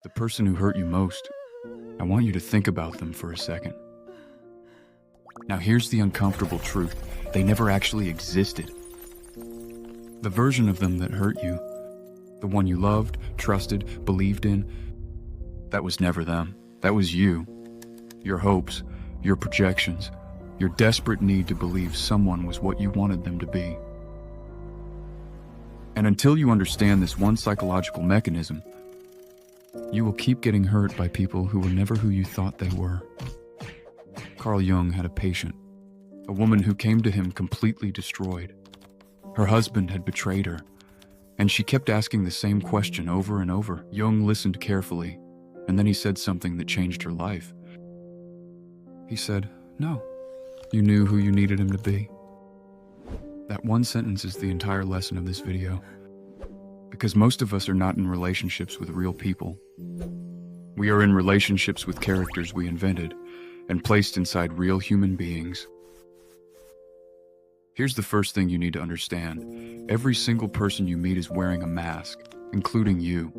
The person who hurt you most, I want you to think about them for a second. Now here's the uncomfortable truth. They never actually existed. The version of them that hurt you, the one you loved, trusted, believed in, that was never them. That was you. Your hopes, your projections, your desperate need to believe someone was what you wanted them to be. And until you understand this one psychological mechanism, you will keep getting hurt by people who were never who you thought they were. Carl Jung had a patient, a woman who came to him completely destroyed. Her husband had betrayed her, and she kept asking the same question over and over. Jung listened carefully, and then he said something that changed her life. He said, "No, you knew who you needed him to be." That one sentence is the entire lesson of this video. Because most of us are not in relationships with real people. We are in relationships with characters we invented and placed inside real human beings. Here's the first thing you need to understand. Every single person you meet is wearing a mask, including you.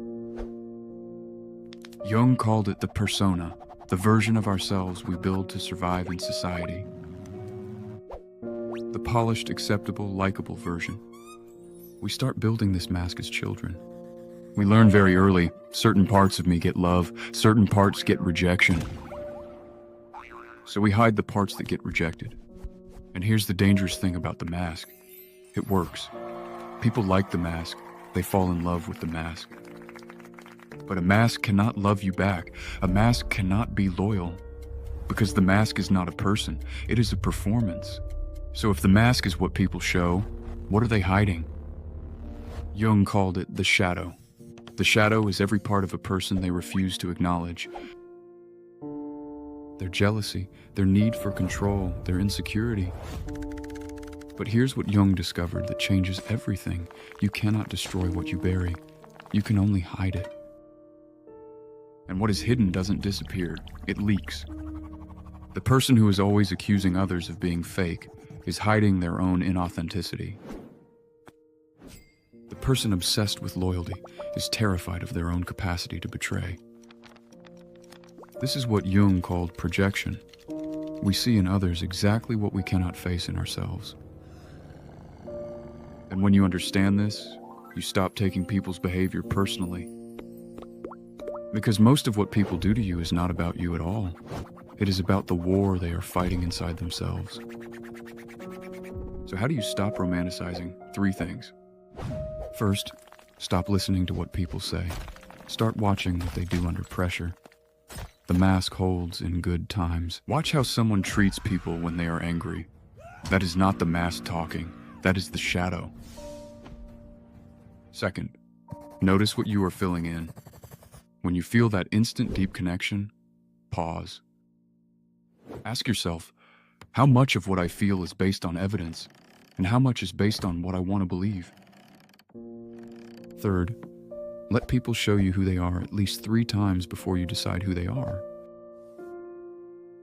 Jung called it the persona, the version of ourselves we build to survive in society. The polished, acceptable, likable version. We start building this mask as children. We learn very early, certain parts of me get love, certain parts get rejection. So we hide the parts that get rejected. And here's the dangerous thing about the mask. It works. People like the mask. They fall in love with the mask. But a mask cannot love you back. A mask cannot be loyal. Because the mask is not a person. It is a performance. So if the mask is what people show, what are they hiding? Jung called it the shadow. The shadow is every part of a person they refuse to acknowledge. Their jealousy, their need for control, their insecurity. But here's what Jung discovered that changes everything. You cannot destroy what you bury. You can only hide it. And what is hidden doesn't disappear, it leaks. The person who is always accusing others of being fake is hiding their own inauthenticity. The person obsessed with loyalty is terrified of their own capacity to betray. This is what Jung called projection. We see in others exactly what we cannot face in ourselves. And when you understand this, you stop taking people's behavior personally. Because most of what people do to you is not about you at all. It is about the war they are fighting inside themselves. So how do you stop romanticizing? 3 things. First, stop listening to what people say. Start watching what they do under pressure. The mask holds in good times. Watch how someone treats people when they are angry. That is not the mask talking. That is the shadow. Second, notice what you are filling in. When you feel that instant deep connection, pause. Ask yourself, how much of what I feel is based on evidence, and how much is based on what I want to believe? Third, let people show you who they are at least 3 times before you decide who they are.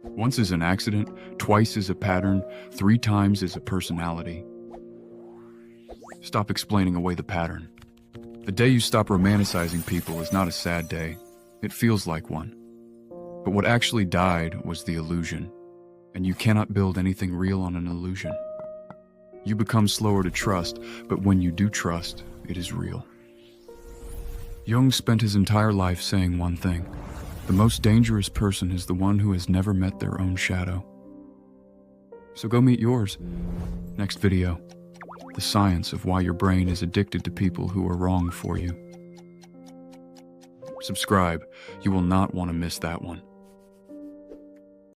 Once is an accident, twice is a pattern, 3 times is a personality. Stop explaining away the pattern. The day you stop romanticizing people is not a sad day. It feels like one. But what actually died was the illusion. And you cannot build anything real on an illusion. You become slower to trust, but when you do trust, it is real. Jung spent his entire life saying one thing. The most dangerous person is the one who has never met their own shadow. So go meet yours. Next video. The science of why your brain is addicted to people who are wrong for you. Subscribe. You will not want to miss that one.